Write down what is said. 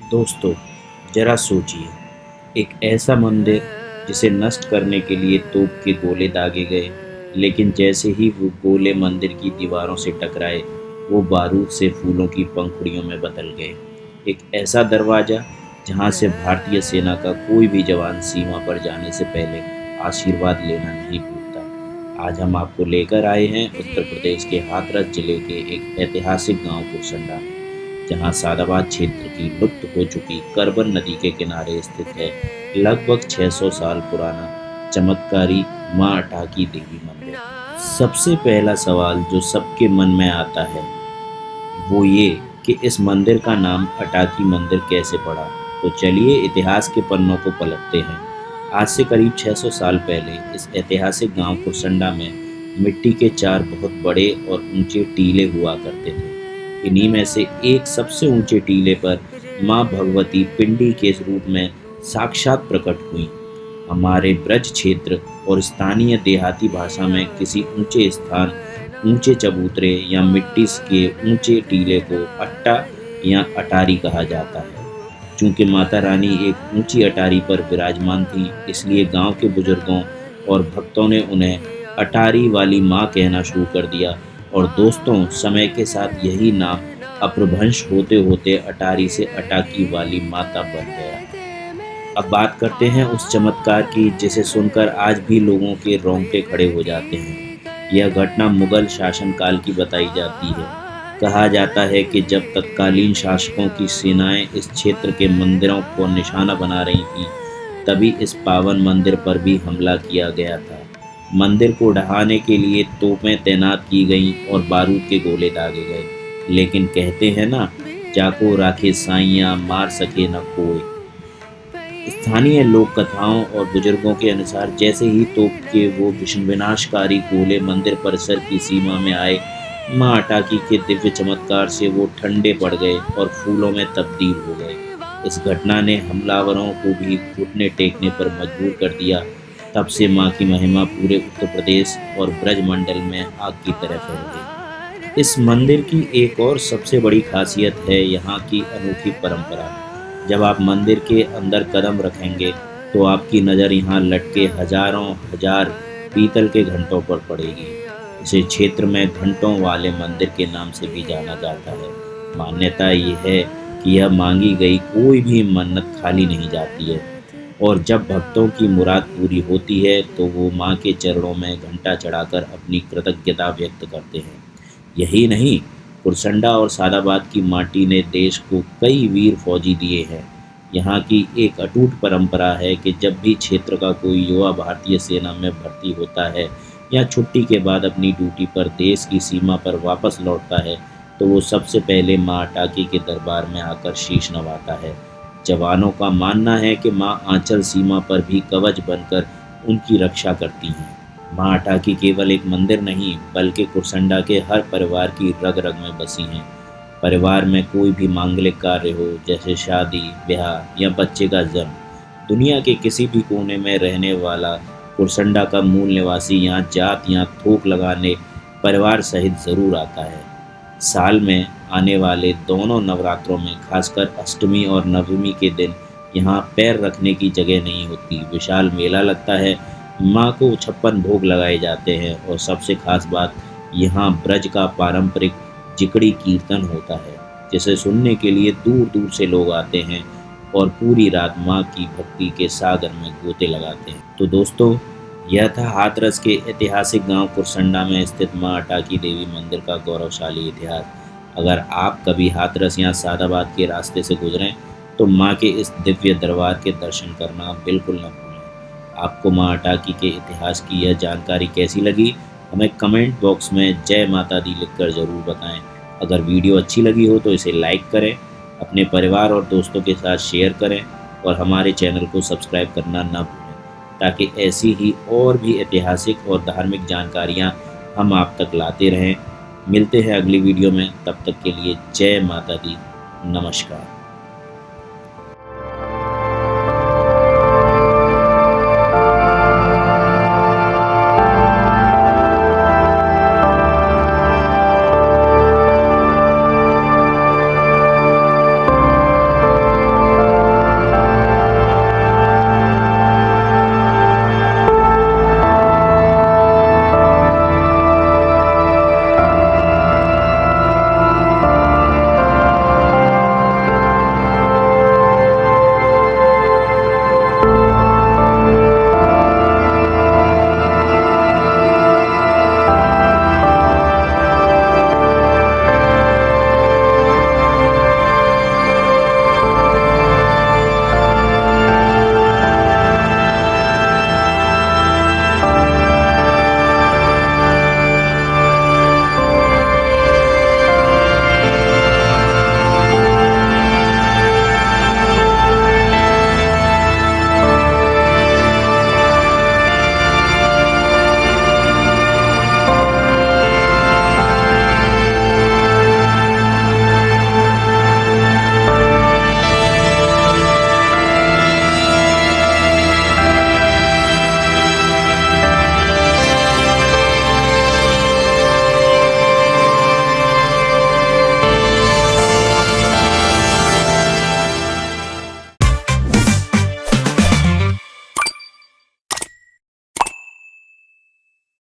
दोस्तों, जरा सोचिए, एक ऐसा मंदिर जिसे नष्ट करने के लिए तोप के गोले दागे गए, लेकिन जैसे ही वो गोले मंदिर की दीवारों से टकराए, वो बारूद से फूलों की पंखुड़ियों में बदल गए। एक ऐसा दरवाज़ा जहाँ से भारतीय सेना का कोई भी जवान सीमा पर जाने से पहले आशीर्वाद लेना नहीं भूलता। आज हम आपको लेकर आए हैं उत्तर प्रदेश के हाथरस जिले के एक ऐतिहासिक गांव कुरसंडा में, जहां सादाबाद क्षेत्र की लुप्त हो चुकी करबन नदी के किनारे स्थित है लगभग 600 साल पुराना चमत्कारी मां अटाकी देवी मंदिर। सबसे पहला सवाल जो सबके मन में आता है वो ये कि इस मंदिर का नाम अटाकी मंदिर कैसे पड़ा। तो चलिए इतिहास के पन्नों को पलटते हैं। आज से करीब 600 साल पहले इस ऐतिहासिक गांव कुरसंडा में मिट्टी के 4 बहुत बड़े और ऊंचे टीले हुआ करते थे। इन्हीं में से एक सबसे ऊंचे टीले पर माँ भगवती पिंडी के रूप में साक्षात प्रकट हुई। हमारे ब्रज क्षेत्र और स्थानीय देहाती भाषा में किसी ऊंचे स्थान, ऊंचे चबूतरे या मिट्टी के ऊंचे टीले को अट्टा या अटारी कहा जाता है। चूंकि माता रानी एक ऊंची अटारी पर विराजमान थी, इसलिए गांव के बुजुर्गों और भक्तों ने उन्हें अटारी वाली माँ कहना शुरू कर दिया। और दोस्तों, समय के साथ यही नाम अपभ्रंश होते होते अटारी से अटाकी वाली माता बन गया। अब बात करते हैं उस चमत्कार की जिसे सुनकर आज भी लोगों के रोंगटे खड़े हो जाते हैं। यह घटना मुगल शासनकाल की बताई जाती है। कहा जाता है कि जब तत्कालीन शासकों की सेनाएं इस क्षेत्र के मंदिरों को निशाना बना रही थीं, तभी इस पावन मंदिर पर भी हमला किया गया था। मंदिर को ढहाने के लिए तोपें तैनात की गईं और बारूद के गोले दागे गए, लेकिन कहते हैं ना, जाको राखे साइयां मार सके न कोई। स्थानीय लोक कथाओं और बुजुर्गों के अनुसार जैसे ही तोप के वो विनाशकारी गोले मंदिर परिसर की सीमा में आए, माँ अटाकी के दिव्य चमत्कार से वो ठंडे पड़ गए और फूलों में तब्दील हो गए। इस घटना ने हमलावरों को भी घुटने टेकने पर मजबूर कर दिया। तब से माँ की महिमा पूरे उत्तर प्रदेश और ब्रज मंडल में आग की तरह फैल गई। इस मंदिर की एक और सबसे बड़ी खासियत है यहाँ की अनोखी परंपरा। जब आप मंदिर के अंदर कदम रखेंगे तो आपकी नज़र यहाँ लटके हजारों हजार पीतल के घंटों पर पड़ेगी। इसे क्षेत्र में घंटों वाले मंदिर के नाम से भी जाना जाता है। मान्यता ये है कि यह मांगी गई कोई भी मन्नत खाली नहीं जाती है, और जब भक्तों की मुराद पूरी होती है तो वो माँ के चरणों में घंटा चढ़ाकर अपनी कृतज्ञता व्यक्त करते हैं। यही नहीं, कुरसंडा और सादाबाद की माटी ने देश को कई वीर फौजी दिए हैं। यहाँ की एक अटूट परंपरा है कि जब भी क्षेत्र का कोई युवा भारतीय सेना में भर्ती होता है या छुट्टी के बाद अपनी ड्यूटी पर देश की सीमा पर वापस लौटता है, तो वो सबसे पहले माँ अटाकी के दरबार में आकर शीश नवाता है। जवानों का मानना है कि माँ आंचल सीमा पर भी कवच बनकर उनकी रक्षा करती हैं। माँ अटाकी केवल एक मंदिर नहीं, बल्कि कुरसंडा के हर परिवार की रग रग में बसी हैं। परिवार में कोई भी मांगलिक कार्य हो, जैसे शादी, ब्याह या बच्चे का जन्म, दुनिया के किसी भी कोने में रहने वाला कुरसंडा का मूल निवासी यहाँ जात या थोक लगाने परिवार सहित ज़रूर आता है। साल में आने वाले दोनों नवरात्रों में, खासकर अष्टमी और नवमी के दिन, यहाँ पैर रखने की जगह नहीं होती। विशाल मेला लगता है, माँ को 56 भोग लगाए जाते हैं और सबसे खास बात, यहाँ ब्रज का पारंपरिक जिकड़ी कीर्तन होता है, जिसे सुनने के लिए दूर दूर से लोग आते हैं और पूरी रात माँ की भक्ति के सागर में गोते लगाते हैं। तो दोस्तों, यह था हाथरस के ऐतिहासिक गांव कुरसंडा में स्थित माँ अटाकी देवी मंदिर का गौरवशाली इतिहास। अगर आप कभी हाथरस या सादाबाद के रास्ते से गुजरें तो माँ के इस दिव्य दरबार के दर्शन करना बिल्कुल न भूलें। आपको माँ अटाकी के इतिहास की यह जानकारी कैसी लगी, हमें कमेंट बॉक्स में जय माता दी लिखकर ज़रूर बताएं। अगर वीडियो अच्छी लगी हो तो इसे लाइक करें, अपने परिवार और दोस्तों के साथ शेयर करें और हमारे चैनल को सब्सक्राइब करना न भूलें, ताकि ऐसी ही और भी ऐतिहासिक और धार्मिक जानकारियाँ हम आप तक लाते रहें। मिलते हैं अगली वीडियो में, तब तक के लिए जय माता दी, नमस्कार।